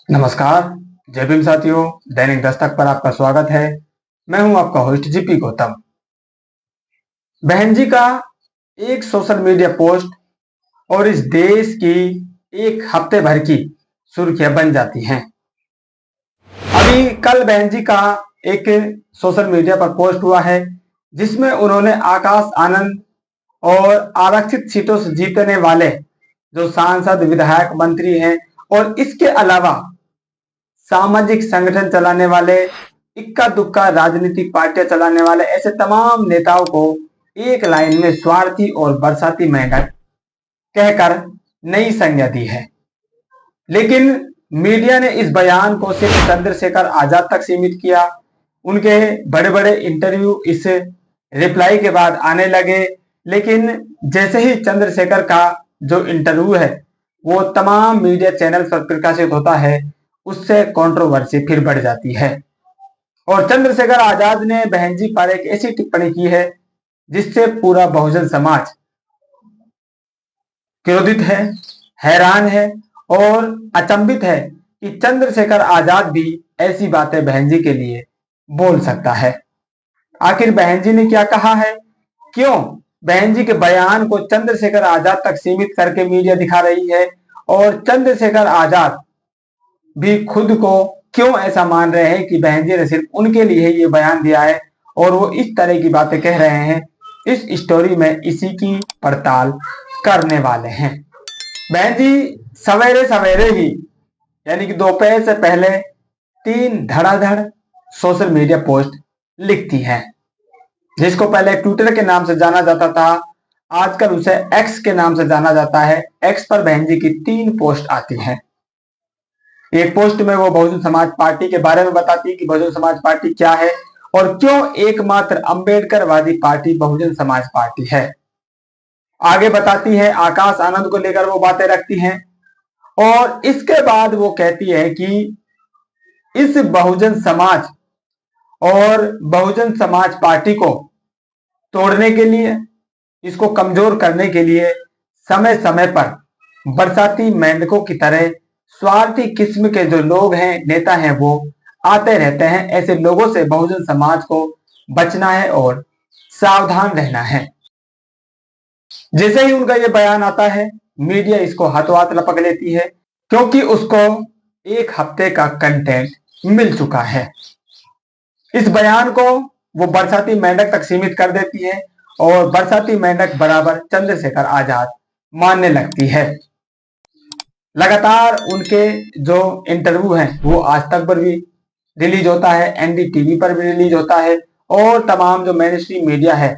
नमस्कार। जय भीम साथियों, दैनिक दस्तक पर आपका स्वागत है। मैं हूं आपका होस्ट जीपी गौतम। बहन जी का एक सोशल मीडिया पोस्ट और इस देश की एक हफ्ते भर की सुर्खियां बन जाती हैं। अभी कल बहन जी का एक सोशल मीडिया पर पोस्ट हुआ है जिसमें उन्होंने आकाश आनंद और आरक्षित सीटों से जीतने वाले जो सांसद, विधायक, मंत्री हैं और इसके अलावा सामाजिक संगठन चलाने वाले, इक्का दुक्का राजनीतिक पार्टियां चलाने वाले ऐसे तमाम नेताओं को एक लाइन में स्वार्थी और बरसाती मेंढक कहकर नई संज्ञा दी है। लेकिन मीडिया ने इस बयान को सिर्फ चंद्रशेखर आजाद तक सीमित किया। उनके बड़े बड़े इंटरव्यू इस रिप्लाई के बाद आने लगे, लेकिन जैसे ही चंद्रशेखर का जो इंटरव्यू है वो तमाम मीडिया चैनल पर प्रकाशित होता है, उससे कंट्रोवर्सी फिर बढ़ जाती है। और चंद्रशेखर आजाद ने बहन जी पर एक ऐसी टिप्पणी की है जिससे पूरा बहुजन समाज क्रोधित है, हैरान है और अचंभित है कि चंद्रशेखर आजाद भी ऐसी बातें बहन जी के लिए बोल सकता है। आखिर बहन जी ने क्या कहा है, क्यों बहन जी के बयान को चंद्रशेखर आजाद तक सीमित करके मीडिया दिखा रही है, और चंद्रशेखर आजाद भी खुद को क्यों ऐसा मान रहे हैं कि बहन जी ने सिर्फ उनके लिए ये बयान दिया है और वो इस तरह की बातें कह रहे हैं। इस स्टोरी में इसी की पड़ताल करने वाले हैं। बहन जी सवेरे सवेरे ही यानी कि दोपहर से पहले 3 धड़ाधड़ सोशल मीडिया पोस्ट लिखती हैं, जिसको पहले ट्विटर के नाम से जाना जाता था, आजकल उसे एक्स के नाम से जाना जाता है। एक्स पर बहन जी की 3 पोस्ट आती हैं। एक पोस्ट में वो बहुजन समाज पार्टी के बारे में बताती है कि बहुजन समाज पार्टी क्या है और क्यों एकमात्र अंबेडकरवादी पार्टी बहुजन समाज पार्टी है। आगे बताती है आकाश आनंद को लेकर वो बातें रखती हैं और इसके बाद वो कहती है कि इस बहुजन समाज और बहुजन समाज पार्टी को तोड़ने के लिए, इसको कमजोर करने के लिए समय समय पर बरसाती मेंढकों की तरह स्वार्थी किस्म के जो लोग हैं, नेता हैं, वो आते रहते हैं। ऐसे लोगों से बहुजन समाज को बचना है और सावधान रहना है। जैसे ही उनका ये बयान आता है, मीडिया इसको हाथों हाथ लपक लेती है, क्योंकि उसको एक हफ्ते का कंटेंट मिल चुका है। इस बयान को वो बरसाती मेंढक तक सीमित कर देती है और बरसाती मेंढक बराबर चंद्रशेखर आजाद मानने लगती है। लगातार उनके जो इंटरव्यू हैं वो आज तक पर भी रिलीज होता है, एनडीटीवी पर भी रिलीज होता है और तमाम जो मेन स्ट्रीम मीडिया है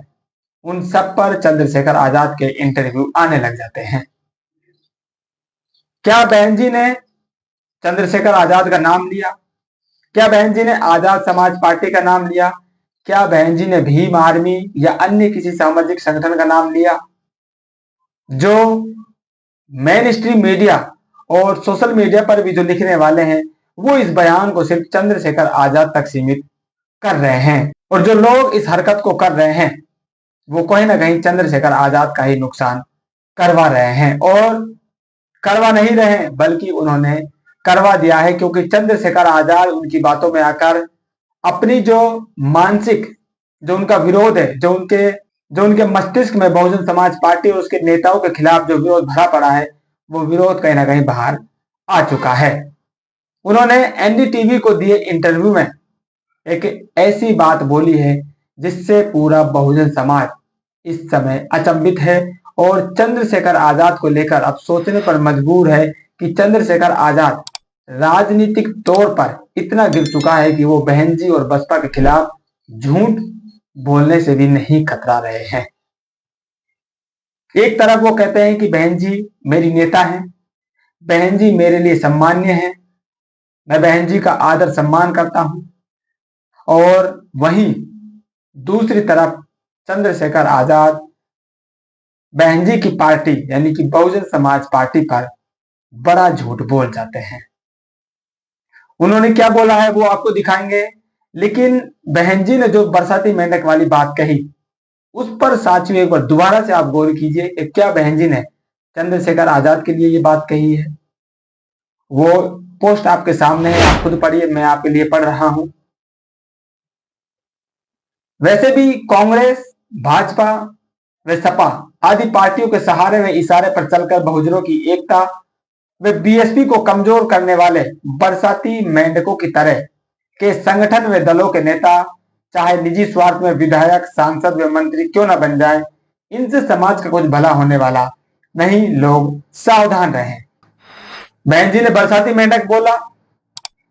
उन सब पर चंद्रशेखर आजाद के इंटरव्यू आने लग जाते हैं। क्या बहन जी ने चंद्रशेखर आजाद का नाम लिया? क्या बहन जी ने आजाद समाज पार्टी का नाम लिया? क्या बहन जी ने भीम आर्मी या अन्य किसी सामाजिक संगठन का नाम लिया? जो मेन स्ट्रीम मीडिया और सोशल मीडिया पर भी जो लिखने वाले हैं वो इस बयान को सिर्फ चंद्रशेखर आजाद तक सीमित कर रहे हैं, और जो लोग इस हरकत को कर रहे हैं वो कहीं ना कहीं चंद्रशेखर आजाद का ही नुकसान करवा रहे हैं। और करवा नहीं रहे बल्कि उन्होंने करवा दिया है, क्योंकि चंद्रशेखर आजाद उनकी बातों में आकर अपनी जो मानसिक जो उनका विरोध है, जो उनके मस्तिष्क में बहुजन समाज पार्टी और उसके नेताओं के खिलाफ जो विरोध भरा पड़ा है, वो विरोध कहीं ना कहीं बाहर आ चुका है। उन्होंने एनडीटीवी को दिए इंटरव्यू में एक ऐसी बात बोली है जिससे पूरा बहुजन समाज इस समय अचंभित है और चंद्रशेखर आजाद को लेकर अब सोचने पर मजबूर है कि चंद्रशेखर आजाद राजनीतिक तौर पर इतना गिर चुका है कि वो बहन जी और बसपा के खिलाफ झूठ बोलने से भी नहीं कतरा रहे हैं। एक तरफ वो कहते हैं कि बहन जी मेरी नेता हैं, बहन जी मेरे लिए सम्मान्य है, मैं बहन जी का आदर सम्मान करता हूं, और वहीं दूसरी तरफ चंद्रशेखर आजाद बहन जी की पार्टी यानी कि बहुजन समाज पार्टी पर बड़ा झूठ बोल जाते हैं। उन्होंने क्या बोला है वो आपको दिखाएंगे, लेकिन बहन जी ने जो बरसाती मेंढक वाली बात कही उस पर साथियों एक बार दोबारा से आप गौर कीजिए कि क्या बहन जी ने चंद्रशेखर आजाद के लिए ये बात कही है। वो पोस्ट आपके सामने है, आप खुद पढ़िए, मैं आपके लिए पढ़ रहा हूं। वैसे भी कांग्रेस, भाजपा व सपा आदि पार्टियों के सहारे व इशारे पर चलकर बहुजनों की एकता वे बीएसपी को कमजोर करने वाले बरसाती मेंढकों की तरह के संगठन व दलों के नेता, चाहे निजी स्वार्थ में विधायक, सांसद व मंत्री क्यों न बन जाए, इनसे समाज का कुछ भला होने वाला नहीं। लोग सावधान रहें। बहन जी ने बरसाती मेंढक बोला,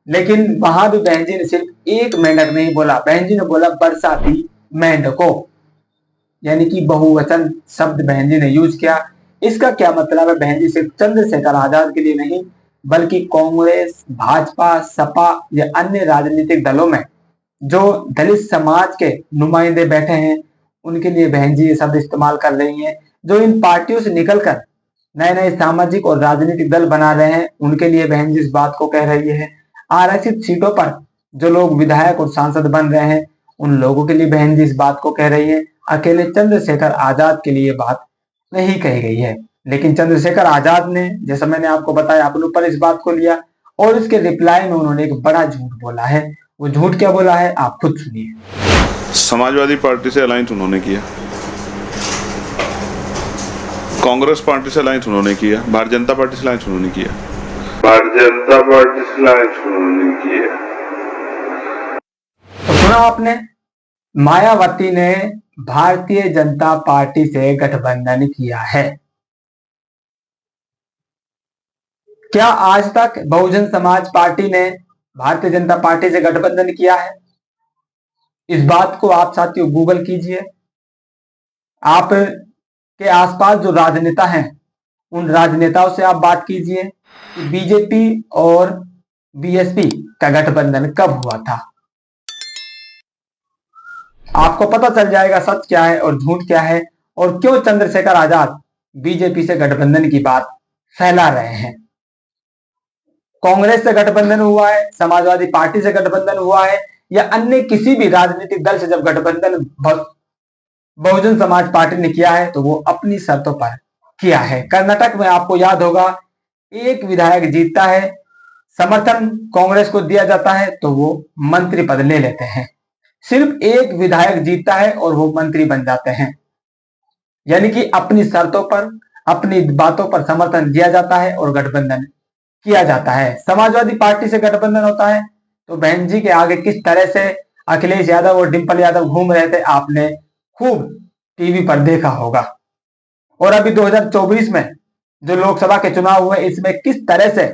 लेकिन वहां भी बहन जी ने सिर्फ एक मेंढक नहीं बोला, बहन जी ने बोला बरसाती मेंढकों, यानी कि बहुवचन शब्द बहन जी ने यूज किया। इसका क्या मतलब है? बहन जी सिर्फ चंद्रशेखर आजाद के लिए नहीं, बल्कि कांग्रेस, भाजपा, सपा या अन्य राजनीतिक दलों में जो दलित समाज के नुमाइंदे बैठे हैं, उनके लिए बहन जी ये शब्द इस्तेमाल कर रही हैं। जो इन पार्टियों से निकलकर नए नए सामाजिक और राजनीतिक दल बना रहे हैं, उनके लिए बहन जी इस बात को कह रही है। आरक्षित सीटों पर जो लोग विधायक और सांसद बन रहे हैं, उन लोगों के लिए बहन जी इस बात को कह रही है। अकेले चंद्रशेखर आजाद के लिए बात नहीं कही गई है, लेकिन चंद्रशेखर आजाद ने, जैसा मैंने आपको बताया, अपने ऊपर इस बात को लिया और इसके रिप्लाई में उन्होंने एक बड़ा झूठ बोला है। वो झूठ क्या बोला है, आप खुद सुनिए। समाजवादी पार्टी से अलायंस उन्होंने किया, कांग्रेस पार्टी से अलायंस उन्होंने किया, भारतीय जनता पार्टी से अलायंस उन्होंने किया, भारतीय जनता पार्टी से अलायंस उन्होंने किया। तो सुना आपने, मायावती ने भारतीय जनता पार्टी से गठबंधन किया है। क्या आज तक बहुजन समाज पार्टी ने भारतीय जनता पार्टी से गठबंधन किया है? इस बात को आप साथियों गूगल कीजिए। आप के आसपास जो राजनेता हैं, उन राजनेताओं से आप बात कीजिए कि बीजेपी और बीएसपी का गठबंधन कब हुआ था। आपको पता चल जाएगा सच क्या है और झूठ क्या है, और क्यों चंद्रशेखर आजाद बीजेपी से गठबंधन की बात फैला रहे हैं। कांग्रेस से गठबंधन हुआ है, समाजवादी पार्टी से गठबंधन हुआ है, या अन्य किसी भी राजनीतिक दल से जब गठबंधन बहुजन समाज पार्टी ने किया है, तो वो अपनी शर्तों पर किया है। कर्नाटक में आपको याद होगा, एक विधायक जीतता है, समर्थन कांग्रेस को दिया जाता है, तो वो मंत्री पद ले लेते हैं। सिर्फ एक विधायक जीतता है और वो मंत्री बन जाते हैं, यानी कि अपनी शर्तों पर, अपनी बातों पर समर्थन दिया जाता है और गठबंधन किया जाता है। समाजवादी पार्टी से गठबंधन होता है तो बहन जी के आगे किस तरह से अखिलेश यादव और डिंपल यादव घूम रहे थे, आपने खूब टीवी पर देखा होगा। और अभी 2024 में जो लोकसभा के चुनाव हुए, इसमें किस तरह से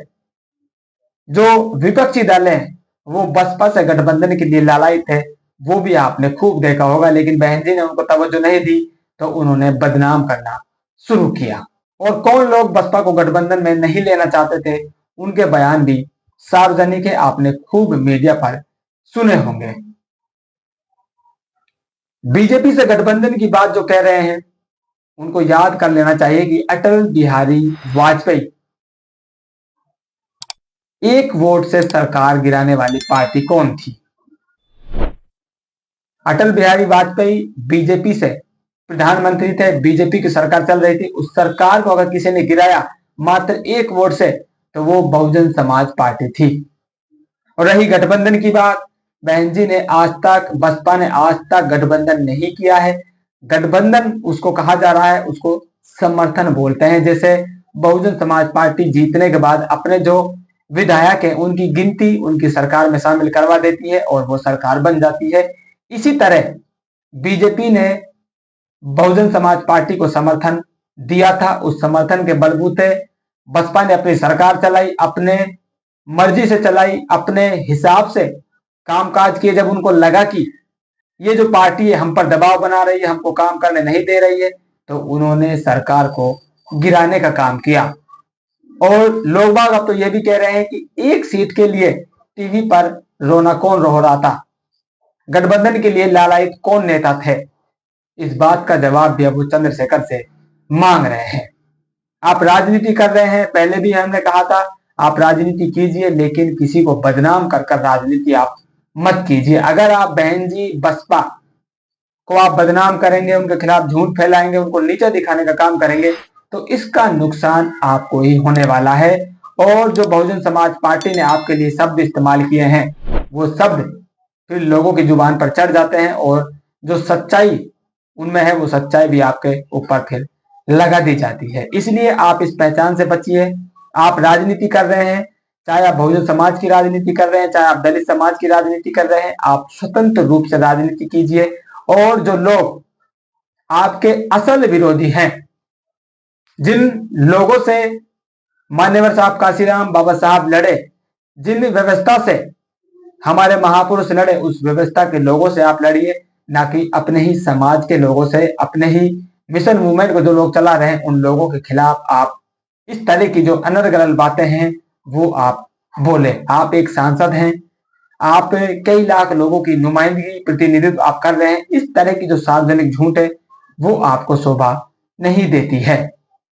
जो विपक्षी दल हैं वो बसपा से गठबंधन के लिए लालायित थे, वो भी आपने खूब देखा होगा। लेकिन बहन जी ने उनको तवज्जो नहीं दी, तो उन्होंने बदनाम करना शुरू किया। और कौन लोग बसपा को गठबंधन में नहीं लेना चाहते थे, उनके बयान भी सार्वजनिक है, आपने खूब मीडिया पर सुने होंगे। बीजेपी से गठबंधन की बात जो कह रहे हैं, उनको याद कर लेना चाहिए कि अटल बिहारी वाजपेयी एक वोट से सरकार गिराने वाली पार्टी कौन थी? अटल बिहारी वाजपेयी बीजेपी से प्रधानमंत्री थे, बीजेपी की सरकार चल रही थी। उस सरकार को अगर किसी ने गिराया मात्र एक वोट से, तो वो बहुजन समाज पार्टी थी। और रही गठबंधन की बात, बहन जी ने आज तक, बसपा ने आज तक गठबंधन नहीं किया है। गठबंधन उसको कहा जा रहा है, उसको समर्थन बोलते हैं। जैसे बहुजन समाज पार्टी जीतने के बाद अपने जो विधायक है उनकी गिनती उनकी सरकार में शामिल करवा देती है और वो सरकार बन जाती है। इसी तरह बीजेपी ने बहुजन समाज पार्टी को समर्थन दिया था, उस समर्थन के बलबूते बसपा ने अपनी सरकार चलाई, अपने मर्जी से चलाई, अपने हिसाब से कामकाज किए। जब उनको लगा कि ये जो पार्टी है हम पर दबाव बना रही है, हमको काम करने नहीं दे रही है, तो उन्होंने सरकार को गिराने का काम किया। और लोग बाग अब तो ये भी कह रहे हैं कि एक सीट के लिए टीवी पर रोना कौन रो रहा था, गठबंधन के लिए लालायित कौन नेता थे। इस बात का जवाब भी अब वो चंद्रशेखर से मांग रहे हैं। आप राजनीति कर रहे हैं, पहले भी हमने कहा था आप राजनीति कीजिए, लेकिन किसी को बदनाम कर कर राजनीति आप मत कीजिए। अगर आप बहन जी बसपा को आप बदनाम करेंगे, उनके खिलाफ झूठ फैलाएंगे, उनको नीचे दिखाने का काम करेंगे, तो इसका नुकसान आपको ही होने वाला है। और जो बहुजन समाज पार्टी ने आपके लिए शब्द इस्तेमाल किए हैं वो शब्द फिर लोगों की जुबान पर चढ़ जाते हैं और जो सच्चाई उनमें है वो सच्चाई भी आपके ऊपर फिर लगा दी जाती है। इसलिए आप इस पहचान से बचिए। आप राजनीति कर रहे हैं, चाहे आप बहुजन समाज की राजनीति कर रहे हैं, चाहे आप दलित समाज की राजनीति कर रहे हैं, आप स्वतंत्र रूप से राजनीति कीजिए। और जो लोग आपके असल विरोधी हैं, जिन लोगों से मान्यवर साहब काशीराम बाबा साहब लड़े, जिन व्यवस्था से हमारे महापुरुष लड़े, उस व्यवस्था के लोगों से आप लड़िए, ना कि अपने ही समाज के लोगों से, अपने ही मिशन मूवमेंट को जो लोग चला रहे हैं उन लोगों के खिलाफ आप इस तरह की जो अनर्गल बातें हैं वो आप बोले। आप एक सांसद हैं, आप कई लाख लोगों की नुमाइंदगी प्रतिनिधित्व आप कर रहे हैं। इस तरह की जो सार्वजनिक झूठ है वो आपको शोभा नहीं देती है।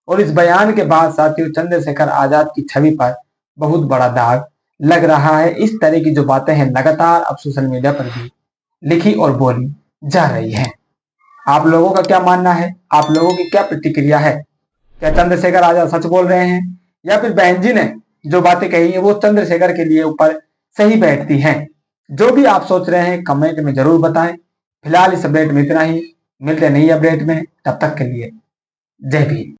और इस बयान के बाद साथियों चंद्रशेखर आजाद की छवि पर बहुत बड़ा दाग लग रहा है। इस तरह की जो बातें हैं लगातार अब सोशल मीडिया पर भी लिखी और बोली जा रही हैं। आप लोगों का क्या मानना है? आप लोगों की क्या प्रतिक्रिया है? क्या चंद्रशेखर आजाद सच बोल रहे हैं या फिर बहन जी ने जो बातें कही है वो चंद्रशेखर के लिए ऊपर सही बैठती हैं? जो भी आप सोच रहे हैं कमेंट में जरूर बताएं। फिलहाल इस अपडेट में इतना ही, मिलते हैं नई अपडेट में, तब तक के लिए जय भीम।